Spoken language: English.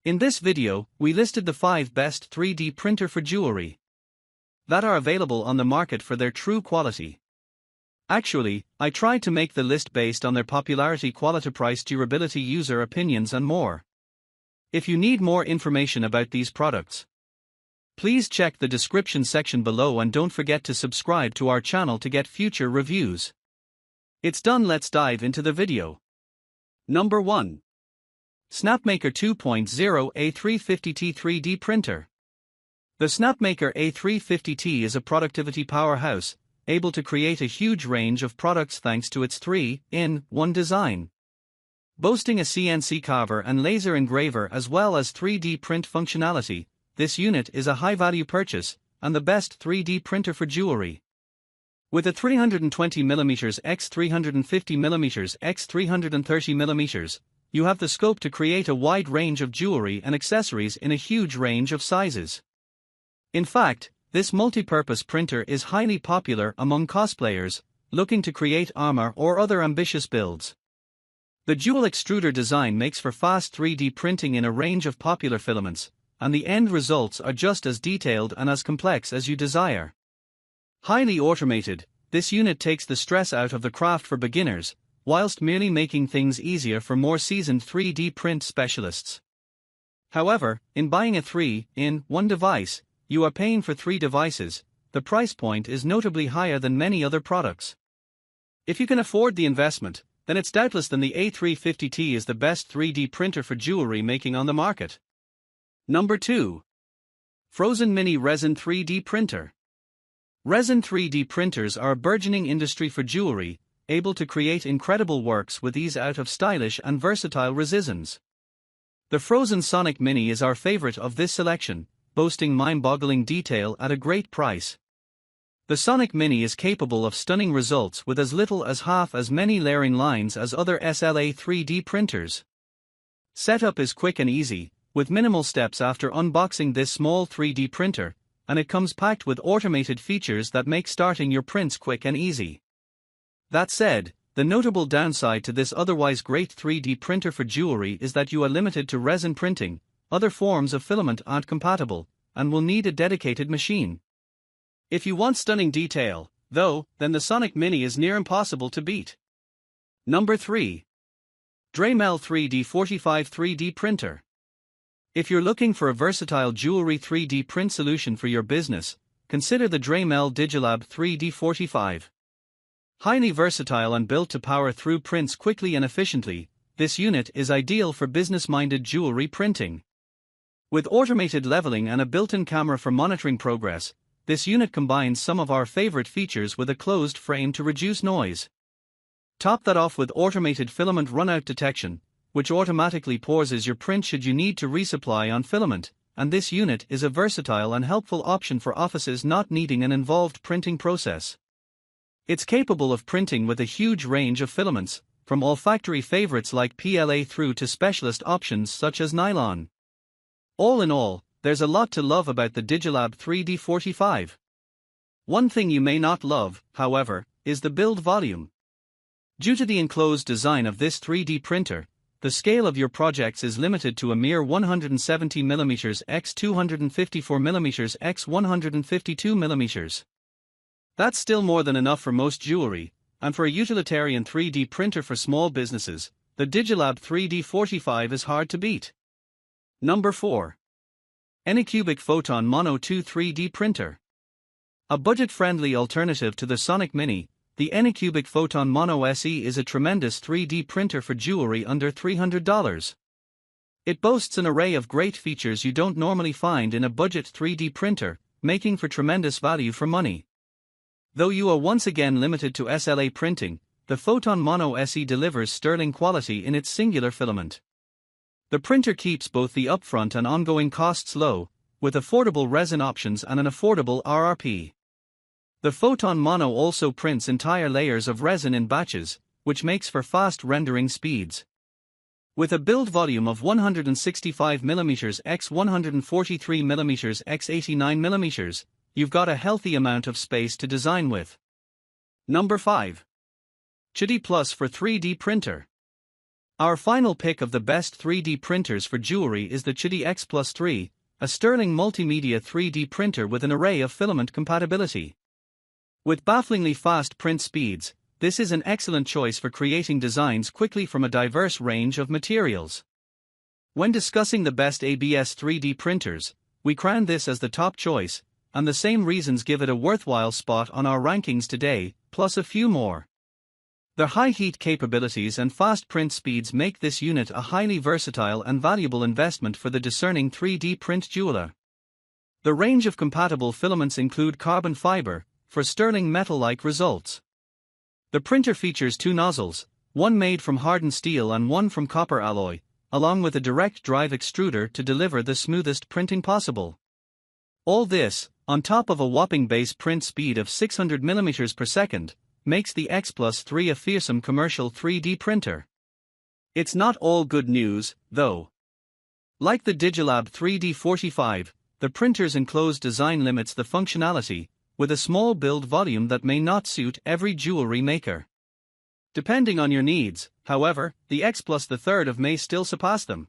In this video, we listed the 5 best 3D printer for jewelry that are available on the market for their true quality. Actually, I tried to make the list based on their popularity, quality, price, durability, user opinions and more. If you need more information about these products, please check the description section below and don't forget to subscribe to our channel to get future reviews. It's done, let's dive into the video. Number 1. Snapmaker 2.0 A350T 3D Printer. The Snapmaker A350T is a productivity powerhouse, able to create a huge range of products thanks to its 3-in-1 design. Boasting a CNC carver and laser engraver as well as 3D print functionality, this unit is a high-value purchase and the best 3D printer for jewelry. With a 320mm x 350mm x 330mm, you have the scope to create a wide range of jewelry and accessories in a huge range of sizes. In fact, this multi-purpose printer is highly popular among cosplayers looking to create armor or other ambitious builds. The dual extruder design makes for fast 3D printing in a range of popular filaments, and the end results are just as detailed and as complex as you desire. Highly automated, this unit takes the stress out of the craft for beginners, whilst merely making things easier for more seasoned 3D print specialists. However, in buying a 3-in-1 device, you are paying for 3 devices. The price point is notably higher than many other products. If you can afford the investment, then it's doubtless that the A350T is the best 3D printer for jewelry making on the market. Number 2. Phrozen Mini Resin 3D Printer. Resin 3D printers are a burgeoning industry for jewelry, able to create incredible works with ease out of stylish and versatile resins. The Phrozen Sonic Mini is our favorite of this selection, boasting mind-boggling detail at a great price. The Sonic Mini is capable of stunning results with as little as half as many layering lines as other SLA 3D printers. Setup is quick and easy, with minimal steps after unboxing this small 3D printer, and it comes packed with automated features that make starting your prints quick and easy. That said, the notable downside to this otherwise great 3D printer for jewelry is that you are limited to resin printing. Other forms of filament aren't compatible, and will need a dedicated machine. If you want stunning detail, though, then the Sonic Mini is near impossible to beat. Number 3. Dremel 3D45 3D Printer. If you're looking for a versatile jewelry 3D print solution for your business, consider the Dremel Digilab 3D45. Highly versatile and built to power through prints quickly and efficiently, this unit is ideal for business-minded jewelry printing. With automated leveling and a built-in camera for monitoring progress, this unit combines some of our favorite features with a closed frame to reduce noise. Top that off with automated filament runout detection, which automatically pauses your print should you need to resupply on filament, and this unit is a versatile and helpful option for offices not needing an involved printing process. It's capable of printing with a huge range of filaments, from olfactory favorites like PLA through to specialist options such as nylon. All in all, there's a lot to love about the Digilab 3D45. One thing you may not love, however, is the build volume. Due to the enclosed design of this 3D printer, the scale of your projects is limited to a mere 170mm x 254mm x 152mm. That's still more than enough for most jewelry, and for a utilitarian 3D printer for small businesses, the Digilab 3D45 is hard to beat. Number 4. ANYCUBIC Photon Mono 2 3D Printer. A budget-friendly alternative to the Sonic Mini, the ANYCUBIC Photon Mono SE is a tremendous 3D printer for jewelry under $300. It boasts an array of great features you don't normally find in a budget 3D printer, making for tremendous value for money. Though you are once again limited to SLA printing, the Photon Mono SE delivers sterling quality in its singular filament. The printer keeps both the upfront and ongoing costs low, with affordable resin options and an affordable RRP. The Photon Mono also prints entire layers of resin in batches, which makes for fast rendering speeds. With a build volume of 165mm x 143mm x 89mm, you've got a healthy amount of space to design with. Number 5. QIDI Plus for 3D Printer. Our final pick of the best 3D printers for jewelry is the QIDI X Plus 3, a sterling multimedia 3D printer with an array of filament compatibility. With bafflingly fast print speeds, this is an excellent choice for creating designs quickly from a diverse range of materials. When discussing the best ABS 3D printers, we crown this as the top choice, and the same reasons give it a worthwhile spot on our rankings today, plus a few more. Their high heat capabilities and fast print speeds make this unit a highly versatile and valuable investment for the discerning 3D print jeweler. The range of compatible filaments include carbon fiber, for sterling metal-like results. The printer features two nozzles, one made from hardened steel and one from copper alloy, along with a direct drive extruder to deliver the smoothest printing possible. All this, on top of a whopping base print speed of 600 mm per second, makes the X Plus 3 a fearsome commercial 3D printer. It's not all good news, though. Like the Digilab 3D45, the printer's enclosed design limits the functionality, with a small build volume that may not suit every jewelry maker. Depending on your needs, however, the X Plus 3 may still surpass them.